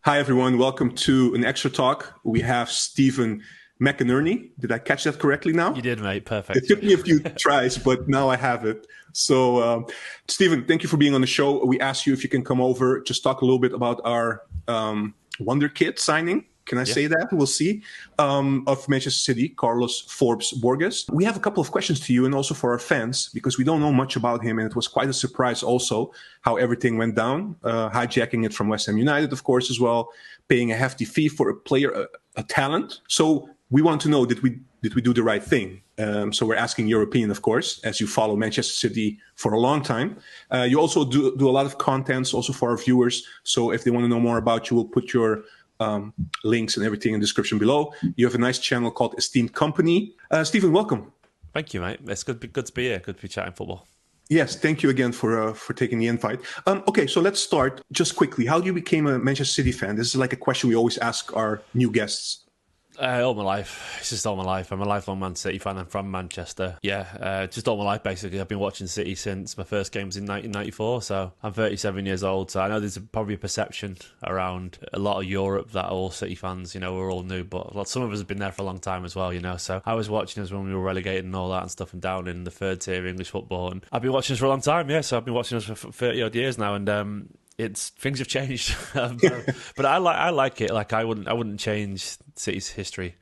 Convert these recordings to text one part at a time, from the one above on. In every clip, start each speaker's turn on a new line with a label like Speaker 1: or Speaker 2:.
Speaker 1: Hi, everyone. Welcome to an extra talk. We have Stephen McInerney. Did I catch that correctly now?
Speaker 2: You did, mate.
Speaker 1: It
Speaker 2: Perfect.
Speaker 1: took me a few tries, but now I have it. So, Stephen, thank you for being on the show. We asked you if you can come over, just talk a little bit about our Wonder Kid signing. Can I say that? We'll see. Of Manchester City, Carlos Forbes Borges. We have a couple of questions to you and also for our fans, because we don't know much about him. And it was quite a surprise also how everything went down. Hijacking it from West Ham United, of course, as well. Paying a hefty fee for a player, a talent. So we want to know, did we do the right thing? So we're asking your opinion, of course, as you follow Manchester City for a long time. You also do a lot of contents also for our viewers. So if they want to know more about you, we'll put your links and everything in the description below. You have a nice channel called Esteemed Company. Stephen, welcome.
Speaker 2: Thank you, mate. It's good to be here. Good to be chatting football.
Speaker 1: Yes, thank you again for taking the invite. Okay, so let's start just quickly. How you became a Manchester City fan? This is like a question we always ask our new guests.
Speaker 2: All my life. It's just all my life. I'm a lifelong Man City fan. I'm from Manchester. Just all my life, basically. I've been watching City since my first game was in 1994, so I'm 37 years old. So I know there's probably a perception around a lot of Europe that all City fans, we're all new, but some of us have been there for a long time as well, So I was watching us when we were relegated and all that and stuff and down in the third tier of English football. And I've been watching us for a long time, so I've been watching us for 30-odd years now, and things have changed, but I like it. Like I wouldn't change City's history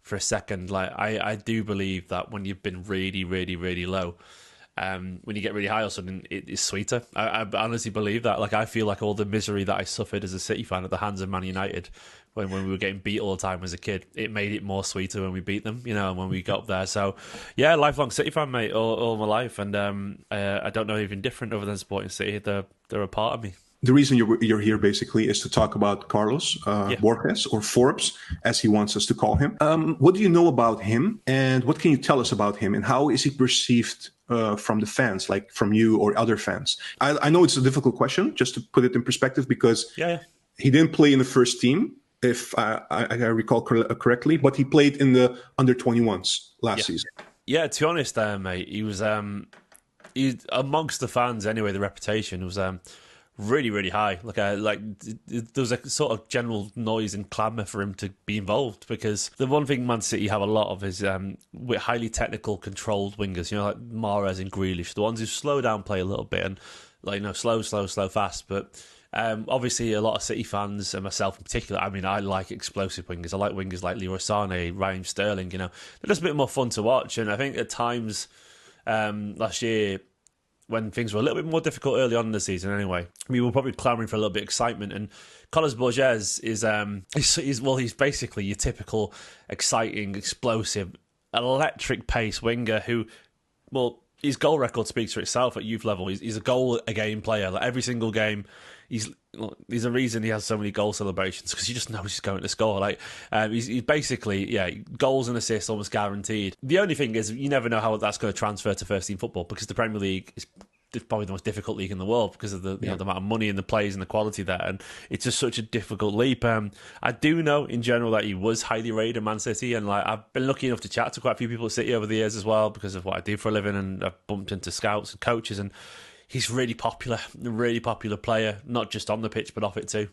Speaker 2: for a second. Like I do believe that when you've been really, really, really low, when you get really high, all of a sudden it is sweeter. I honestly believe that. Like I feel like all the misery that I suffered as a City fan at the hands of Man United when we were getting beat all the time as a kid, it made it more sweeter when we beat them, and when we got up there. So yeah, lifelong City fan, mate, all my life, and I don't know anything different other than supporting City. They're a part of me.
Speaker 1: The reason you're here basically is to talk about Carlos Borges, or Forbes, as he wants us to call him. What do you know about him, and what can you tell us about him, and how is he perceived from the fans, like from you or other fans? I know it's a difficult question, just to put it in perspective, because he didn't play in the first team, if I recall correctly, but he played in the under-21s last season.
Speaker 2: Yeah, to be honest, mate, he was amongst the fans anyway. The reputation was really, really high. There was a sort of general noise and clamour for him to be involved, because the one thing Man City have a lot of is with highly technical, controlled wingers. Like Mahrez and Grealish, the ones who slow down play a little bit and slow, fast. But obviously, a lot of City fans, and myself in particular, I like explosive wingers. I like wingers like Leroy Sané, Raheem Sterling. They're just a bit more fun to watch. And I think at times last year, when things were a little bit more difficult early on in the season anyway, we were probably clamouring for a little bit of excitement. And Carlos Borges is he's basically your typical exciting, explosive, electric pace winger who, his goal record speaks for itself at youth level. He's a goal-a-game player. Like every single game, there's a reason he has so many goal celebrations, because you just know he's going to score. He's basically, goals and assists almost guaranteed. The only thing is, you never know how that's going to transfer to first team football, because the Premier League is probably the most difficult league in the world because of the amount of money and the players and the quality there, and it's just such a difficult leap. I do know in general that he was highly rated in Man City, and I've been lucky enough to chat to quite a few people at City over the years as well, because of what I do for a living, and I've bumped into scouts and coaches, and he's really popular player, not just on the pitch but off it too.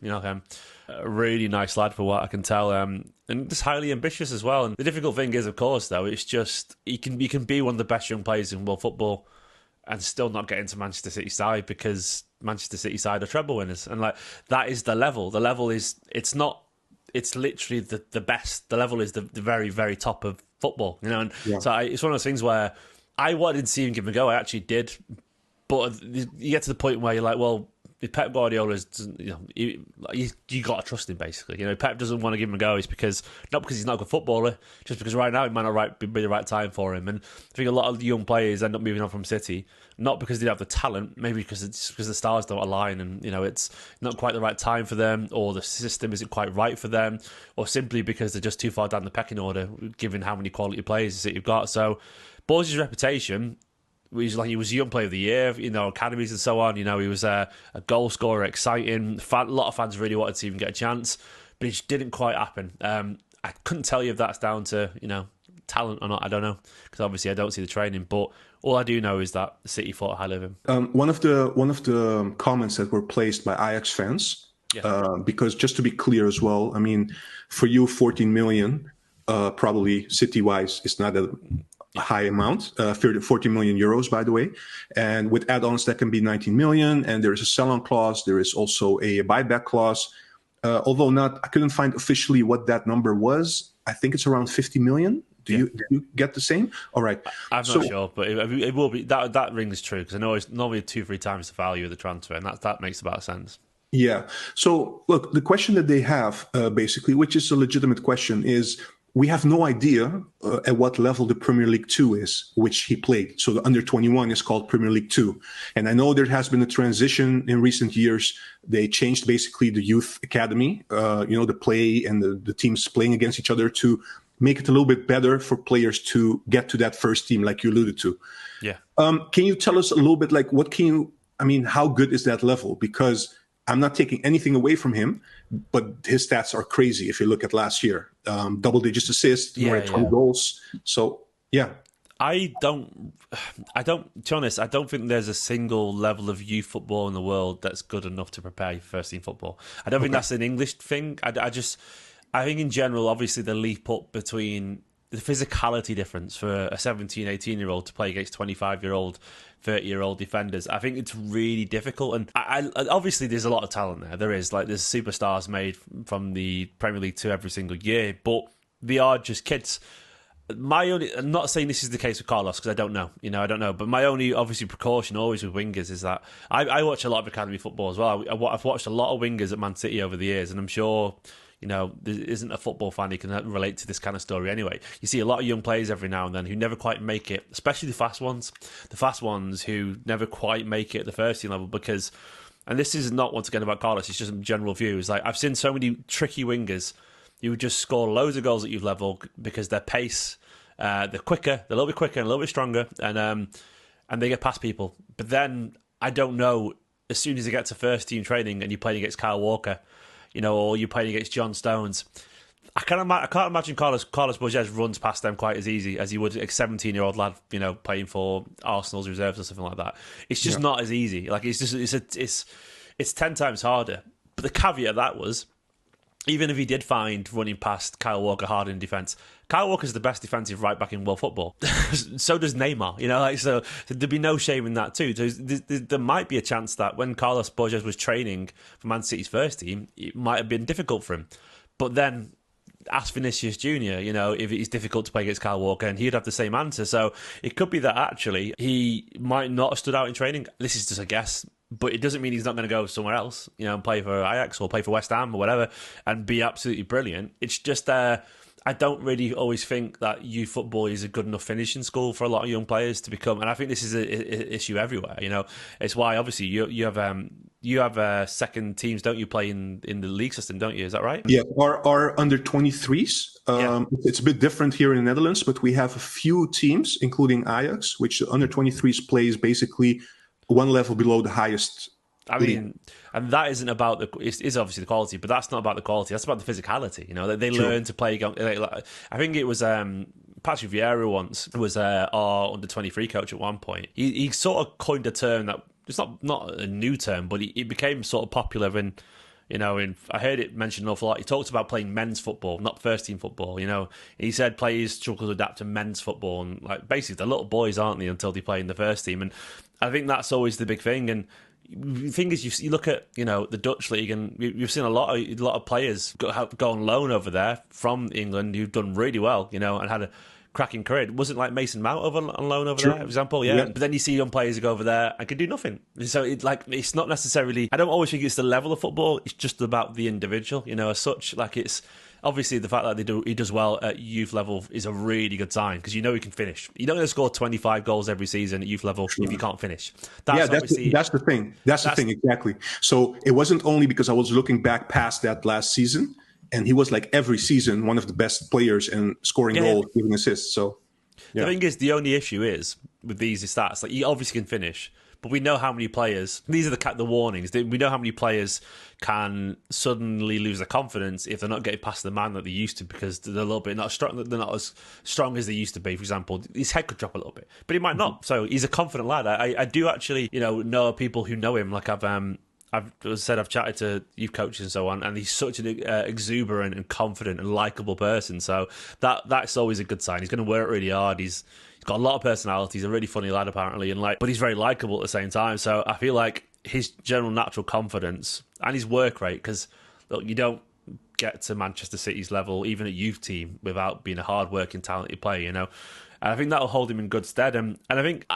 Speaker 2: A really nice lad for what I can tell, and just highly ambitious as well. And the difficult thing is, of course, though, it's just he can be one of the best young players in world football and still not get into Manchester City side, because Manchester City side are treble winners, and that is the level. The level is it's literally the best. The level is the very, very top of football. So it's one of those things where I wanted to see him give him a go. I actually did. But you get to the point where you're like, well, if Pep Guardiola's, you got to trust him, basically. Pep doesn't want to give him a go. It's not because he's not a good footballer, just because right now it might not be the right time for him. And I think a lot of young players end up moving on from City, not because they have the talent, maybe because the stars don't align, and it's not quite the right time for them, or the system isn't quite right for them, or simply because they're just too far down the pecking order, given how many quality players that you've got. So Borges' reputation, he was Young Player of the Year, academies and so on. He was a goal scorer, exciting. A lot of fans really wanted to see him get a chance, but it just didn't quite happen. I couldn't tell you if that's down to talent or not. I don't know, because obviously I don't see the training. But all I do know is that City thought highly of him.
Speaker 1: One of the comments that were placed by Ajax fans Because just to be clear as well, I mean, for you, 14 million, probably city-wise, is not a high amount, 40 million euros, by the way. And with add-ons, that can be 19 million. And there is a sell-on clause. There is also a buyback clause. Although I couldn't find officially what that number was. I think it's around 50 million. Do you get the same? All right.
Speaker 2: I'm not sure, but it will be. That rings true, because I know it's normally 2-3 times the value of the transfer, and that makes about sense.
Speaker 1: Yeah. So look, the question that they have, basically, which is a legitimate question, is we have no idea at what level the Premier League 2 is, which he played. So the under 21 is called Premier League 2. And I know there has been a transition in recent years. They changed basically the youth academy, the play and the teams playing against each other to make it a little bit better for players to get to that first team, like you alluded to.
Speaker 2: Yeah.
Speaker 1: Can you tell us a little bit, like, how good is that level? Because I'm not taking anything away from him, but his stats are crazy. If you look at last year, double-digit assists, 20 goals. So, yeah.
Speaker 2: To be honest, I don't think there's a single level of youth football in the world that's good enough to prepare you for first-team football. I don't think that's an English thing. I think in general, obviously, the leap up between the physicality difference for a 17, 18-year-old to play against 25-year-old, 30-year-old defenders, I think it's really difficult. And I obviously, there's a lot of talent there. There's superstars made from the Premier League 2 every single year, but they are just kids. I'm not saying this is the case with Carlos, because I don't know. I don't know. But my only, obviously, precaution always with wingers is that I watch a lot of academy football as well. I've watched a lot of wingers at Man City over the years, and I'm sure there isn't a football fan who can relate to this kind of story anyway. You see a lot of young players every now and then who never quite make it, especially the fast ones who never quite make it at the first team level, because, and this is not once again about Carlos, it's just a general view, it's like I've seen so many tricky wingers who would just score loads of goals at youth level because their pace, they're quicker, they're a little bit quicker and a little bit stronger, and they get past people. But then, I don't know, as soon as they get to first team training and you're playing against Kyle Walker, or you're playing against John Stones, I can't imagine Carlos Borges runs past them quite as easy as he would a 17-year-old lad, playing for Arsenal's reserves or something like that. It's just not as easy. Like, it's 10 times harder. But the caveat of that was, even if he did find running past Kyle Walker hard in defence, Kyle Walker's the best defensive right back in world football. So does Neymar. So there'd be no shame in that too. So there might be a chance that when Carlos Borges was training for Man City's first team, it might have been difficult for him. But then ask Vinicius Jr., if it's difficult to play against Kyle Walker, and he'd have the same answer. So it could be that actually he might not have stood out in training. This is just a guess. But it doesn't mean he's not going to go somewhere else, and play for Ajax or play for West Ham or whatever and be absolutely brilliant. It's just I don't really always think that youth football is a good enough finishing school for a lot of young players to become. And I think this is an issue everywhere. It's why obviously you have second teams, don't you, play in the league system, don't you? Is that right?
Speaker 1: Yeah, our under 23s. It's a bit different here in the Netherlands, but we have a few teams, including Ajax, which the under 23s plays basically one level below the highest.
Speaker 2: I mean, and that isn't about it's obviously the quality, but that's not about the quality. That's about the physicality. They learn to play. I think it was Patrick Vieira once was our under 23 coach at one point. He sort of coined a term that it's not a new term, but it became sort of popular when. I heard it mentioned an awful lot. He talked about playing men's football, not first team football. He said players struggle to adapt to men's football, and like basically they're little boys, aren't they, until they play in the first team. And I think that's always the big thing. And the thing is, you look at the Dutch league, and you've seen a lot of players go on loan over there from England who've done really well, and had a cracking career. It wasn't like Mason Mount on loan over there, for example. Yeah. But then you see young players who go over there and can do nothing. So it's not necessarily. I don't always think it's the level of football. It's just about the individual, as such. Like, it's obviously the fact that he does well at youth level is a really good sign, because he can finish. You're not going to score 25 goals every season at youth level if you can't finish.
Speaker 1: That's the thing. That's the thing, exactly. So it wasn't only because I was looking back past that last season, and he was like every season one of the best players in scoring goals, giving assists. So
Speaker 2: the thing is, the only issue is with these stats, like, he obviously can finish, but we know how many players. These are the warnings. We know how many players can suddenly lose their confidence if they're not getting past the man that they used to, because they're a little bit not strong. They're not as strong as they used to be. For example, his head could drop a little bit, but he might not. So he's a confident lad. I do actually know people who know him. Like I've chatted to youth coaches and so on, and he's such an exuberant and confident and likable person. So that's always a good sign. He's going to work really hard. He's got a lot of personality. He's a really funny lad apparently, but he's very likable at the same time. So I feel like his general natural confidence and his work rate, because look, you don't get to Manchester City's level, even a youth team, without being a hard-working, talented player, And I think that'll hold him in good stead. And I think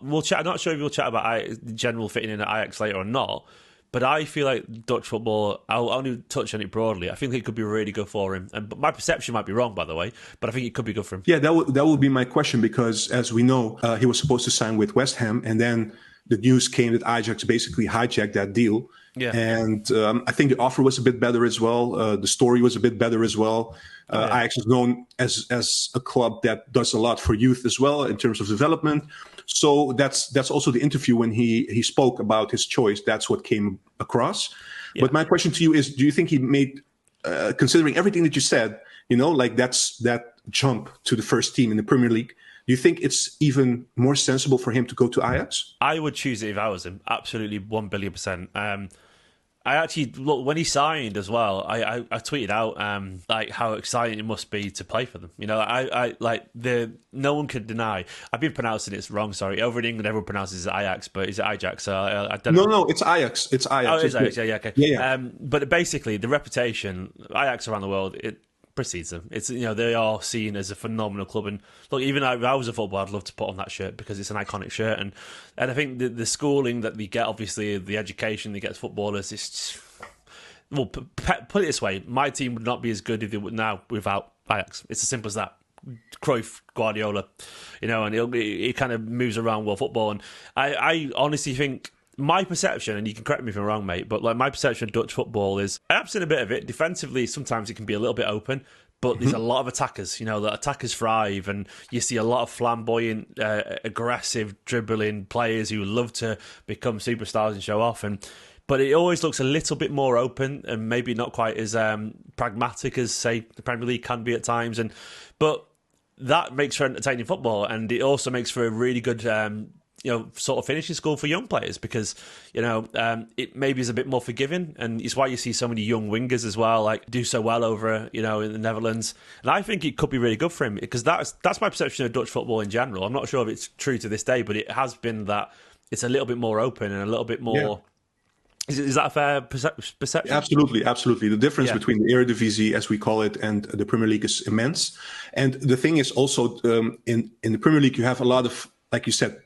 Speaker 2: we'll chat. I'm not sure if we'll chat about general fitting in at Ajax later or not, but I feel like Dutch football, I'll only touch on it broadly, I think it could be really good for him. And my perception might be wrong, by the way, but I think it could be good for him.
Speaker 1: Yeah, that would be my question, because as we know, he was supposed to sign with West Ham, and then the news came that Ajax basically hijacked that deal. Yeah. And I think the offer was a bit better as well. The story was a bit better as well. Ajax is known as a club that does a lot for youth as well in terms of development. So that's also the interview when he spoke about his choice. That's what came across. Yeah. But my question to you is, do you think he made, considering everything that you said, that's that jump to the first team in the Premier League, do you think it's even more sensible for him to go to Ajax?
Speaker 2: I would choose it if I was him. Absolutely, 1,000,000,000%. I actually, look, when he signed as well, I tweeted out how exciting it must be to play for them. No one could deny. I've been pronouncing it wrong. Sorry, over in England everyone pronounces it Ajax, but is it Ajax? So I don't know.
Speaker 1: No, it's Ajax. It's Ajax.
Speaker 2: Oh, it's Ajax. Yeah, okay.
Speaker 1: Yeah.
Speaker 2: But basically, the reputation Ajax around the world, it precedes them. It's they are seen as a phenomenal club, and look, even if I was a footballer, I'd love to put on that shirt because it's an iconic shirt, and I think the schooling that they get, obviously the education they get as footballers, it's just, well, put it this way, my team would not be as good if they would now without Ajax. It's as simple as that. Cruyff, Guardiola, and he kind of moves around world football, and I honestly think, my perception, and you can correct me if I'm wrong, mate, but my perception of Dutch football is, I've seen a bit of it. Defensively, sometimes it can be a little bit open, but there's a lot of attackers. The attackers thrive, and you see a lot of flamboyant, aggressive, dribbling players who love to become superstars and show off. But it always looks a little bit more open and maybe not quite as pragmatic as, say, the Premier League can be at times. But that makes for entertaining football, and it also makes for a really good sort of finishing school for young players, because it maybe is a bit more forgiving, and it's why you see so many young wingers as well do so well over in the Netherlands. And I think it could be really good for him, because that's my perception of Dutch football in general. I'm not sure if it's true to this day, but it has been that it's a little bit more open and a little bit more. Yeah. Is that a fair perception?
Speaker 1: Absolutely. The difference between the Eredivisie, as we call it, and the Premier League is immense. And the thing is also, in the Premier League, you have a lot of, like you said,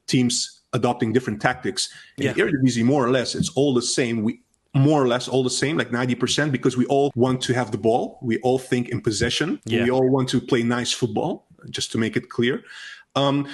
Speaker 1: teams adopting different tactics. In the Eredivisie, more or less, it's all the same. More or less all the same, like 90%, because we all want to have the ball. We all think in possession. Yeah. We all want to play nice football, just to make it clear.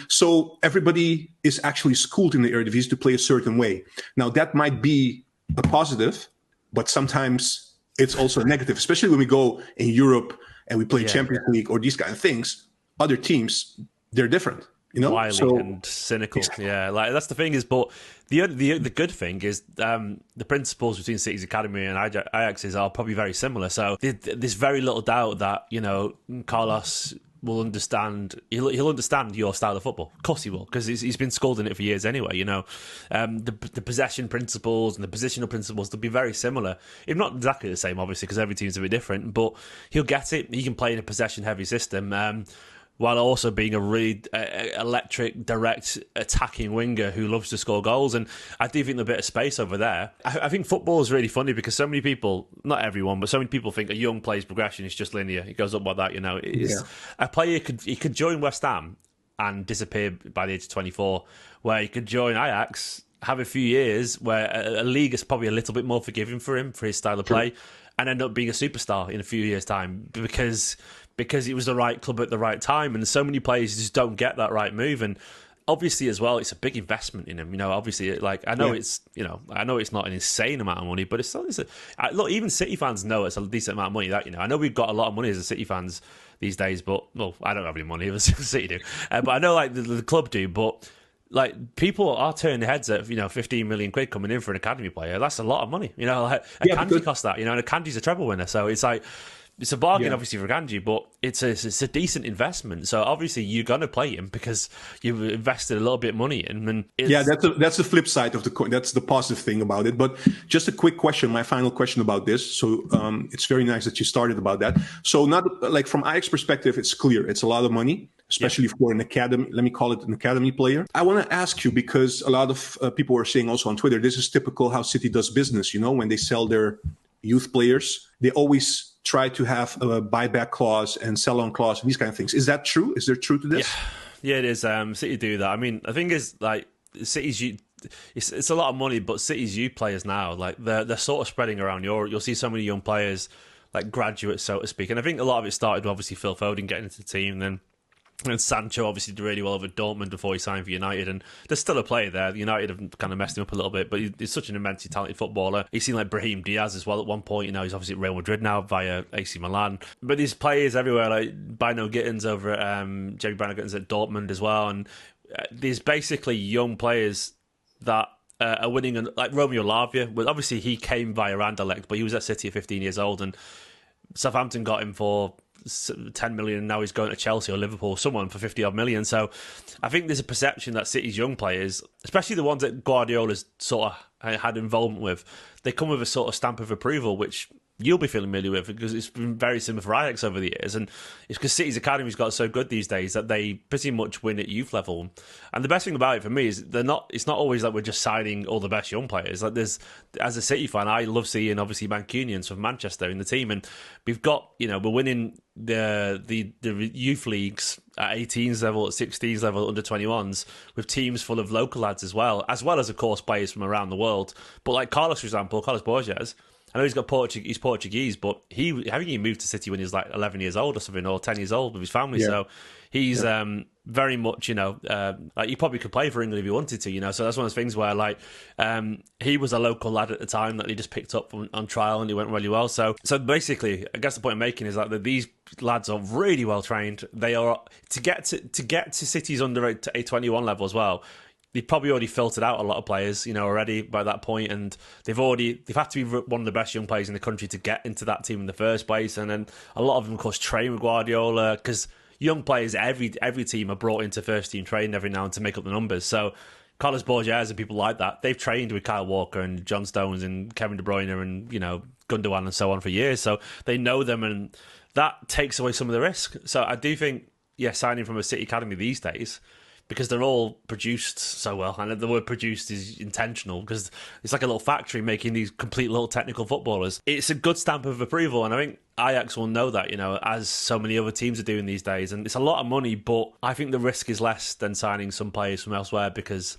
Speaker 1: So everybody is actually schooled in the Eredivisie to play a certain way. Now, that might be a positive, but sometimes it's also a negative, especially when we go in Europe and we play Champions League or these kind of things. Other teams, they're different.
Speaker 2: Wily and cynical. Exactly. Yeah, that's the thing is, but the good thing is the principles between City's academy and Ajax's are probably very similar. So there's very little doubt that Carlos will understand. He'll understand your style of football. Of course he will, because he's been schooled in it for years anyway. The possession principles and the positional principles, they'll be very similar, if not exactly the same, obviously, because every team's a bit different. But he'll get it. He can play in a possession-heavy system. While also being a really electric, direct, attacking winger who loves to score goals. And I do think there's a bit of space over there. I think football is really funny because so many people, not everyone, but so many people think a young player's progression is just linear. It goes up like that, A player could join West Ham and disappear by the age of 24, where he could join Ajax, have a few years where a league is probably a little bit more forgiving for him, for his style of play, and end up being a superstar in a few years' time because it was the right club at the right time. And so many players just don't get that right move. And obviously as well, it's a big investment in him. Obviously, I know it's not an insane amount of money, but look, even City fans know it's a decent amount of money. I know we've got a lot of money as a City fans these days, but well, I don't have any money as City do. But I know the club do, but people are turning their heads at 15 million quid coming in for an academy player. That's a lot of money. A candy costs that. And a candy's a treble winner, so it's like, it's a bargain, obviously, for Ganji, but it's a decent investment. So obviously you're going to play him because you've invested a little bit of money in. And
Speaker 1: that's the flip side of the coin. That's the positive thing about it. But just a quick question, my final question about this. So it's very nice that you started about that. So not like from Ajax perspective, it's clear. It's a lot of money, especially for an academy. Let me call it an academy player. I want to ask you, because a lot of people were saying also on Twitter, this is typical how City does business. When they sell their youth players, they always try to have a buyback clause and sell-on clause and these kind of things. Is that true? Is there truth to this?
Speaker 2: Yeah, it is. City do that. I mean, the thing is, like, City's it's a lot of money, but City's youth players now, like, they're sort of spreading around Europe. You'll see so many young players, like graduates, so to speak. And I think a lot of it started with obviously Phil Foden getting into the team, then. And Sancho obviously did really well over Dortmund before he signed for United, and there's still a player there. United have kind of messed him up a little bit, but he's such an immensely talented footballer. He's seen like Brahim Diaz as well at one point. He's obviously at Real Madrid now via AC Milan. But there's players everywhere, like Bino Gittins over at Jamie Bino Gittins at Dortmund as well, and there's basically young players that are winning, and like Romeo Lavia. Well, obviously he came via Anderlecht, but he was at City at 15 years old, and Southampton got him for 10 million, and now he's going to Chelsea or Liverpool, someone for 50 odd million. So I think there's a perception that City's young players, especially the ones that Guardiola's sort of had involvement with, they come with a sort of stamp of approval, which you'll be familiar with because it's been very similar for Ajax over the years, and it's because City's academy's got so good these days that they pretty much win at youth level. And the best thing about it for me is it's not always like we're just signing all the best young players. Like, there's, as a City fan, I love seeing obviously McInerney from Manchester in the team, and we've got, we're winning the youth leagues at 18s level, at 16s level, under 21s, with teams full of local lads as well as of course players from around the world. But like Carlos, for example, Carlos Borges, I know he's Portuguese, but I think he moved to City when he was like 11 years old or something, or 10 years old with his family. Yeah. So he's very much, like he probably could play for England if he wanted to, So that's one of those things where, like, he was a local lad at the time that he just picked up on trial and he went really well. So basically, I guess the point I'm making is that these lads are really well trained. They are to get to City's under A21 level as well. They've probably already filtered out a lot of players, already by that point, and they've had to be one of the best young players in the country to get into that team in the first place. And then a lot of them, of course, train with Guardiola, because young players, every team are brought into first team training every now and to make up the numbers. So Carlos Borges and people like that, they've trained with Kyle Walker and John Stones and Kevin De Bruyne and Gundogan and so on for years, so they know them, and that takes away some of the risk. So I do think, signing from a City academy these days, because they're all produced so well, and the word produced is intentional because it's like a little factory making these complete little technical footballers. It's a good stamp of approval, and I think Ajax will know that, as so many other teams are doing these days. And it's a lot of money, but I think the risk is less than signing some players from elsewhere because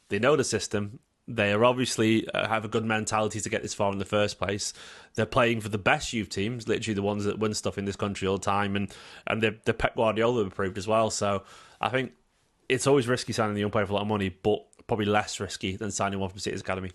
Speaker 2: they know the system. They are obviously have a good mentality to get this far in the first place. They're playing for the best youth teams, literally the ones that win stuff in this country all the time, and they're Pep Guardiola approved as well. So I think it's always risky signing the young player for a lot of money, but probably less risky than signing one from City's academy.